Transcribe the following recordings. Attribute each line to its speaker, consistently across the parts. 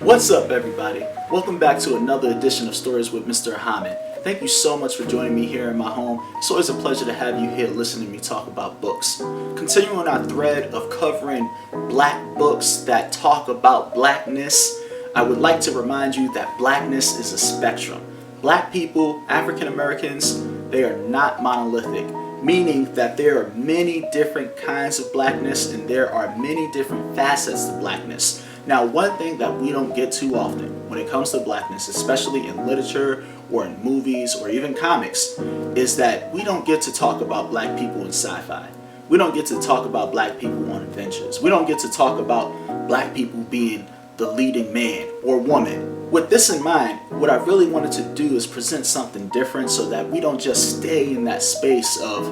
Speaker 1: What's up, everybody? Welcome back to another edition of Stories with Mr. Ahamad. Thank you so much for joining me here in my home. It's always a pleasure to have you here listening to me talk about books. Continuing our thread of covering black books that talk about blackness, I would like to remind you that blackness is a spectrum. Black people, African Americans, they are not monolithic, meaning that there are many different kinds of blackness and there are many different facets to blackness. Now, one thing that we don't get too often when it comes to blackness, especially in literature or in movies or even comics, is that we don't get to talk about black people in sci-fi. We don't get to talk about black people on adventures. We don't get to talk about black people being the leading man or woman. With this in mind, what I really wanted to do is present something different so that we don't just stay in that space of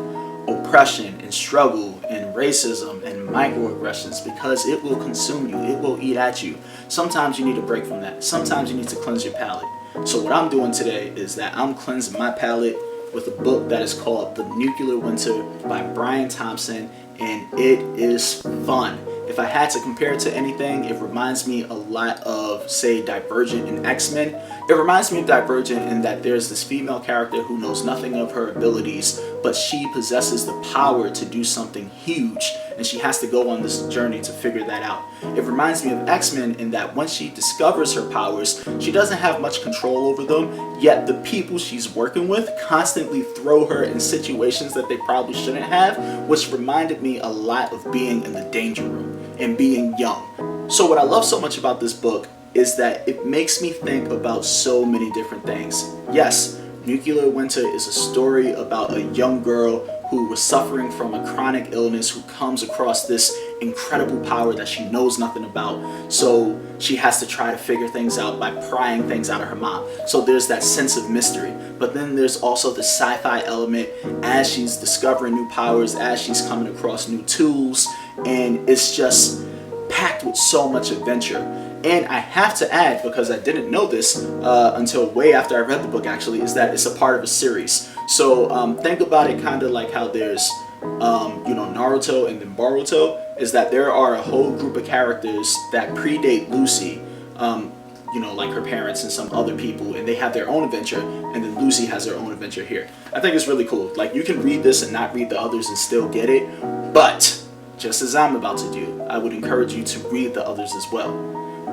Speaker 1: oppression and struggle and racism and microaggressions, because it will consume you, it will eat at you. Sometimes you need a break from that. Sometimes you need to cleanse your palate. So what I'm doing today is that I'm cleansing my palate with a book that is called The Nuclear Winter by Brian Thompson, and it is fun. If I had to compare it to anything, it reminds me a lot of, say, Divergent and X-Men. It reminds me of Divergent in that there's this female character who knows nothing of her abilities, but she possesses the power to do something huge, and she has to go on this journey to figure that out. It reminds me of X-Men in that once she discovers her powers, she doesn't have much control over them, yet the people she's working with constantly throw her in situations that they probably shouldn't have, which reminded me a lot of being in the danger room and being young. So what I love so much about this book is that it makes me think about so many different things. Yes, Nuclear Winter is a story about a young girl who was suffering from a chronic illness, who comes across this incredible power that she knows nothing about. So she has to try to figure things out by prying things out of her mom. So there's that sense of mystery. But then there's also the sci-fi element as she's discovering new powers, as she's coming across new tools, and it's just packed with so much adventure. And I have to add, because I didn't know this until way after I read the book actually, is that it's a part of a series. So think about it kind of like how there's Naruto and then Boruto, is that there are a whole group of characters that predate Lucy, like her parents and some other people, and they have their own adventure, and then Lucy has her own adventure here. I think it's really cool. Like, you can read this and not read the others and still get it, but just as I'm about to do, I would encourage you to read the others as well.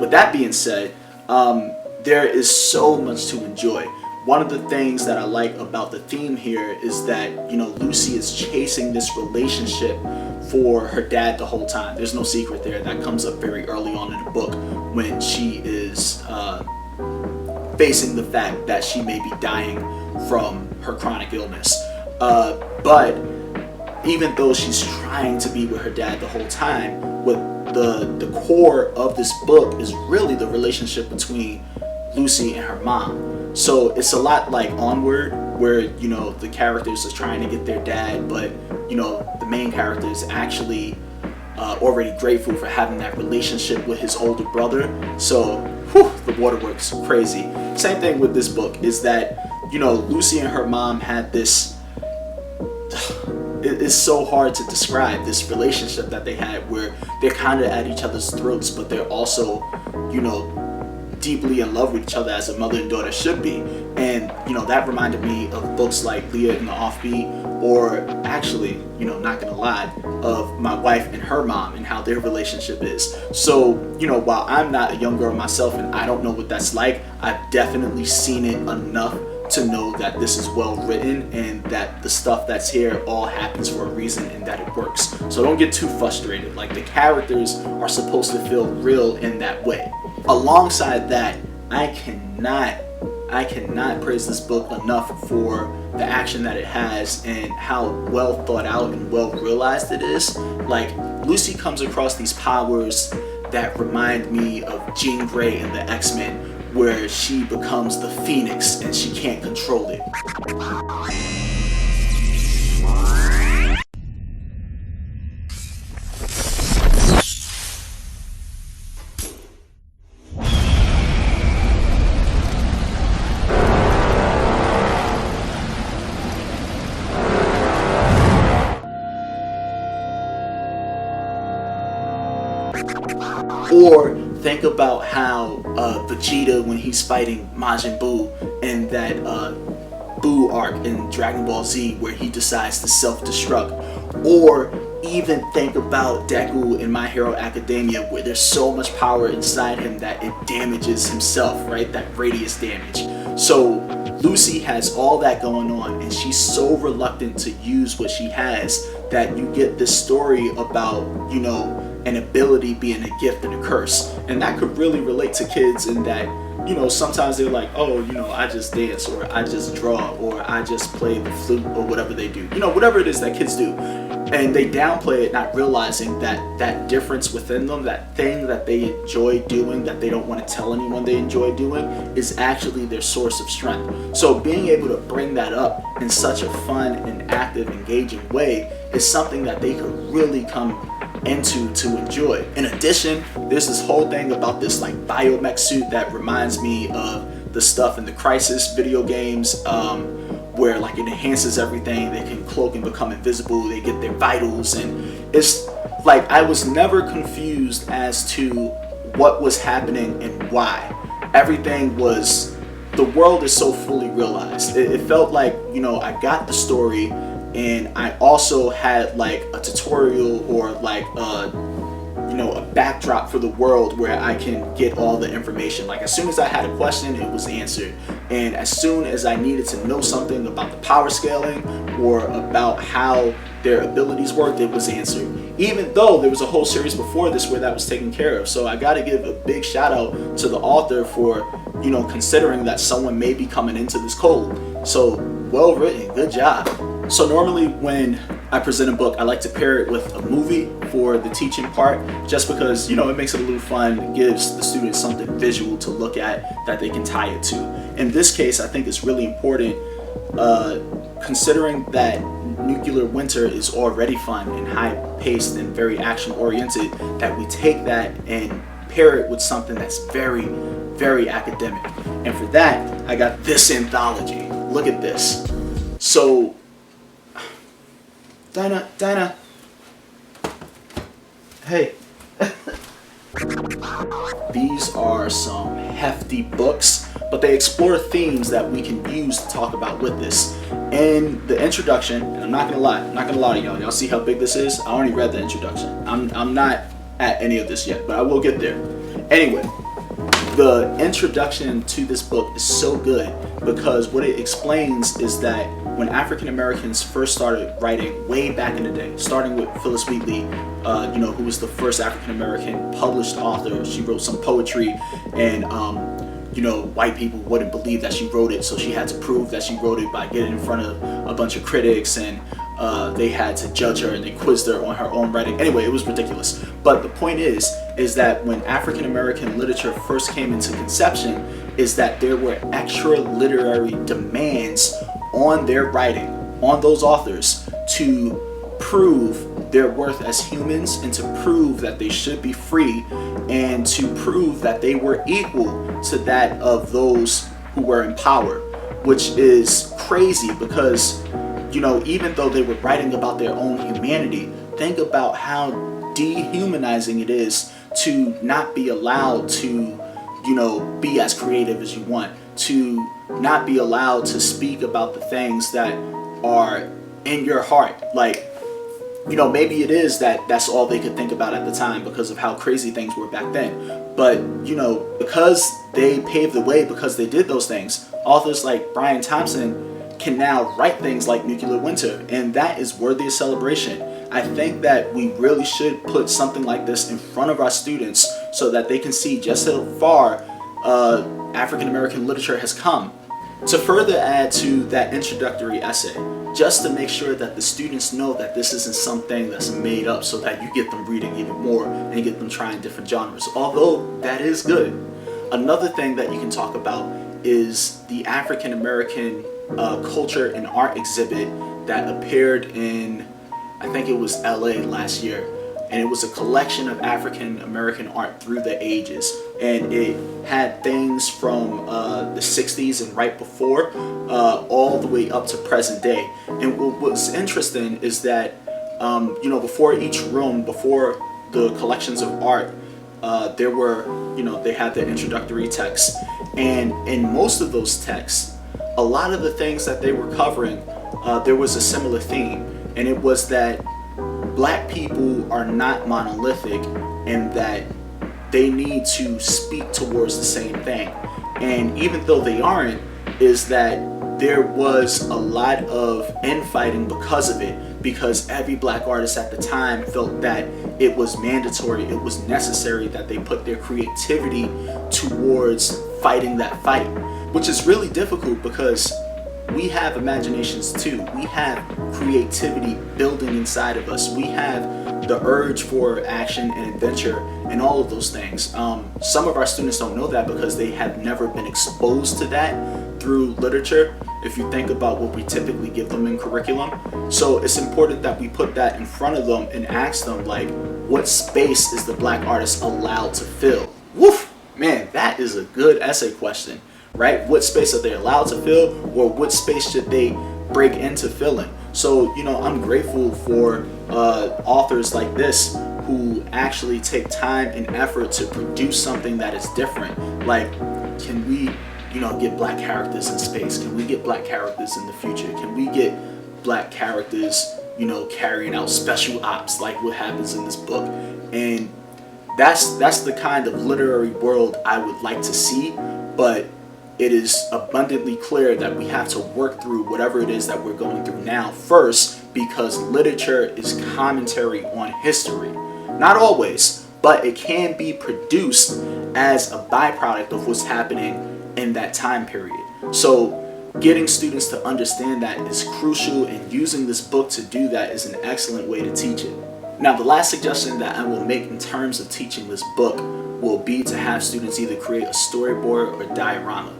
Speaker 1: With that being said, there is so much to enjoy. One of the things that I like about the theme here is that, Lucy is chasing this relationship for her dad the whole time. There's no secret there. That comes up very early on in the book when she is facing the fact that she may be dying from her chronic illness. But even though she's trying to be with her dad the whole time, what the core of this book is really the relationship between Lucy and her mom. So it's a lot like Onward, where the characters are trying to get their dad, but the main character is actually already grateful for having that relationship with his older brother. So the waterworks crazy. Same thing with this book is that Lucy and her mom had this. It's so hard to describe this relationship that they had, where they're kind of at each other's throats, but they're also, deeply in love with each other as a mother and daughter should be. And, that reminded me of books like Leah and the Offbeat, or actually, not gonna lie, of My Wife and Her Mom and how their relationship is. So, while I'm not a young girl myself and I don't know what that's like, I've definitely seen it enough to know that this is well written and that the stuff that's here all happens for a reason and that it works. So don't get too frustrated. Like, the characters are supposed to feel real in that way. Alongside that, I cannot praise this book enough for the action that it has and how well thought out and well realized it is. Like, Lucy comes across these powers that remind me of Jean Grey in the X-Men, where she becomes the Phoenix and she can't control it. Or Think about how Vegeta, when he's fighting Majin Buu in that Buu arc in Dragon Ball Z, where he decides to self-destruct. Or even think about Deku in My Hero Academia, where there's so much power inside him that it damages himself, right? That radius damage. So Lucy has all that going on, and she's so reluctant to use what she has that you get this story about, you know, an ability being a gift and a curse. And that could really relate to kids in that, you know, sometimes they're like, oh, you know, I just dance, or I just draw, or I just play the flute, or whatever they do. You know, whatever it is that kids do. And they downplay it, not realizing that that difference within them, that thing that they enjoy doing, that they don't want to tell anyone they enjoy doing, is actually their source of strength. So being able to bring that up in such a fun and active, engaging way is something that they could really come into to enjoy. In addition, there's this whole thing about this like biomech suit that reminds me of the stuff in the Crisis video games, where like it enhances everything. They can cloak and become invisible. They get their vitals, and it's like I was never confused as to what was happening and why. Everything was, the world is so fully realized. It felt like, you know, I got the story, and I also had like a tutorial or like you know, a backdrop for the world where I can get all the information. Like as soon as I had a question, it was answered. And as soon as I needed to know something about the power scaling or about how their abilities worked, it was answered. Even though there was a whole series before this where that was taken care of. So I got to give a big shout out to the author for, you know, considering that someone may be coming into this cold. So well written, good job. So normally when I present a book, I like to pair it with a movie for the teaching part, just because, you know, it makes it a little fun, gives the students something visual to look at that they can tie it to. In this case, I think it's really important, considering that Nuclear Winter is already fun and high-paced and very action-oriented, that we take that and pair it with something that's very, very academic. And for that, I got this anthology. Look at this. So, Dinah, hey. These are some hefty books, but they explore themes that we can use to talk about with this. In the introduction, and I'm not gonna lie to y'all. Y'all see how big this is? I already read the introduction. I'm not at any of this yet, but I will get there. Anyway, the introduction to this book is so good because what it explains is that when African Americans first started writing way back in the day, starting with Phyllis Wheatley, you know, who was the first African American published author. She wrote some poetry, and you know, white people wouldn't believe that she wrote it, so she had to prove that she wrote it by getting in front of a bunch of critics, and they had to judge her and they quizzed her on her own writing. Anyway, it was ridiculous. But the point is that when African American literature first came into conception, is that there were extra literary demands on their writing, on those authors, to prove their worth as humans and to prove that they should be free and to prove that they were equal to that of those who were in power, which is crazy because, you know, even though they were writing about their own humanity, think about how dehumanizing it is to not be allowed to, you know, be as creative as you want, to not be allowed to speak about the things that are in your heart. Like, you know, maybe it is that that's all they could think about at the time because of how crazy things were back then. But, you know, because they paved the way, because they did those things, authors like Brian Thompson can now write things like Nuclear Winter, and that is worthy of celebration. I think that we really should put something like this in front of our students so that they can see just how far African American literature has come. To further add to that introductory essay, just to make sure that the students know that this isn't something that's made up, so that you get them reading even more and get them trying different genres, although that is good. Another thing that you can talk about is the African American culture and art exhibit that appeared in, I think it was LA last year, and it was a collection of African American art through the ages, and it had things from the 60s and right before all the way up to present day. And what's interesting is that you know, before each room, before the collections of art, there were, they had the introductory texts, and in most of those texts, a lot of the things that they were covering, there was a similar theme, and it was that black people are not monolithic and that they need to speak towards the same thing. And even though they aren't, is that there was a lot of infighting because of it, because every black artist at the time felt that it was mandatory, it was necessary that they put their creativity towards fighting that fight, which is really difficult because we have imaginations too. We have creativity building inside of us. We have the urge for action and adventure and all of those things. Some of our students don't know that because they have never been exposed to that through literature, if you think about what we typically give them in curriculum. So it's important that we put that in front of them and ask them, like, what space is the black artist allowed to fill? Woof! Man, that is a good essay question, right? What space are they allowed to fill, or what space should they break into filling? So, I'm grateful for authors like this who actually take time and effort to produce something that is different. Like, can we, get black characters in space? Can we get black characters in the future? Can we get black characters, carrying out special ops like what happens in this book? And that's the kind of literary world I would like to see, but it is abundantly clear that we have to work through whatever it is that we're going through now first, because literature is commentary on history. Not always, but it can be produced as a byproduct of what's happening in that time period. So getting students to understand that is crucial, and using this book to do that is an excellent way to teach it. Now, the last suggestion that I will make in terms of teaching this book will be to have students either create a storyboard or diorama.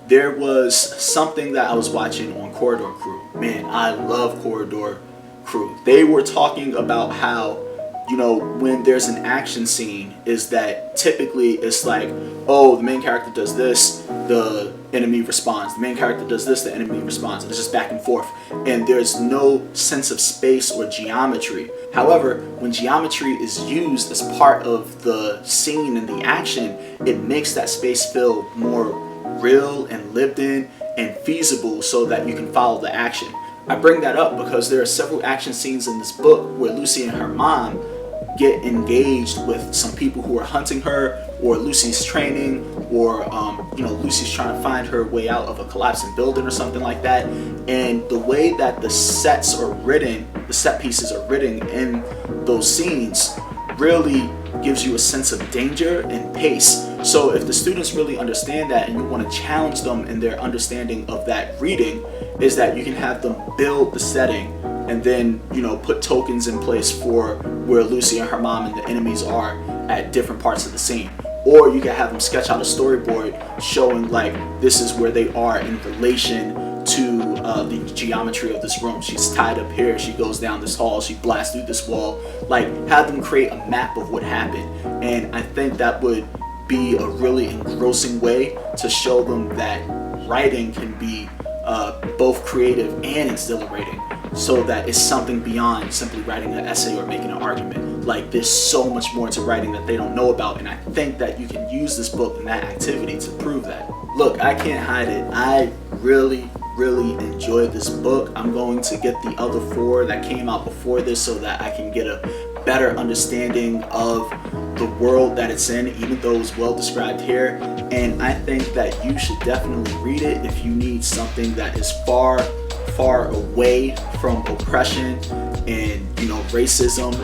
Speaker 1: There was something that I was watching on Corridor Crew. Man, I love Corridor Crew. They were talking about how, when there's an action scene, is that typically it's like, oh, the main character does this, the enemy responds. The main character does this, the enemy responds. And it's just back and forth. And there's no sense of space or geometry. However, when geometry is used as part of the scene and the action, it makes that space feel more real and lived in and feasible so that you can follow the action. I bring that up because there are several action scenes in this book where Lucy and her mom get engaged with some people who are hunting her, or Lucy's training, or Lucy's trying to find her way out of a collapsing building or something like that. And the way that the sets are written, the set pieces are written in those scenes, really gives you a sense of danger and pace. So if the students really understand that, and you want to challenge them in their understanding of that reading, is that you can have them build the setting and then put tokens in place for where Lucy and her mom and the enemies are at different parts of the scene. Or you can have them sketch out a storyboard showing, like, this is where they are in relation to the geometry of this room. She's tied up here, she goes down this hall, she blasts through this wall. Like, have them create a map of what happened. And I think that would be a really engrossing way to show them that writing can be both creative and exhilarating, so that it's something beyond simply writing an essay or making an argument. Like, there's so much more to writing that they don't know about, and I think that you can use this book and that activity to prove that. Look, I can't hide it. I really enjoyed this book. I'm going to get the other 4 that came out before this so that I can get a better understanding of the world that it's in, even though it's well described here. And I think that you should definitely read it if you need something that is far away from oppression and racism.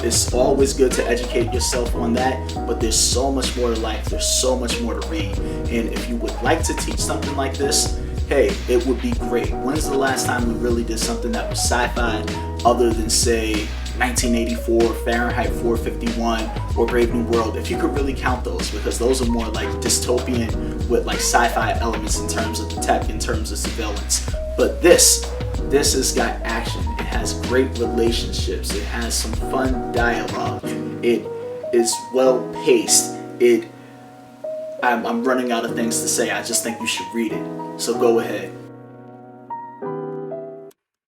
Speaker 1: It's always good to educate yourself on that, but there's so much more to life, there's so much more to read. And if you would like to teach something like this, hey, it would be great. When's the last time we really did something that was sci-fi, other than, say, 1984, Fahrenheit 451, or Brave New World? If you could really count those, because those are more like dystopian with like sci-fi elements in terms of the tech, in terms of surveillance. But this has got action. It has great relationships. It has some fun dialogue. It is well paced. I'm running out of things to say. I just think you should read it. So go ahead.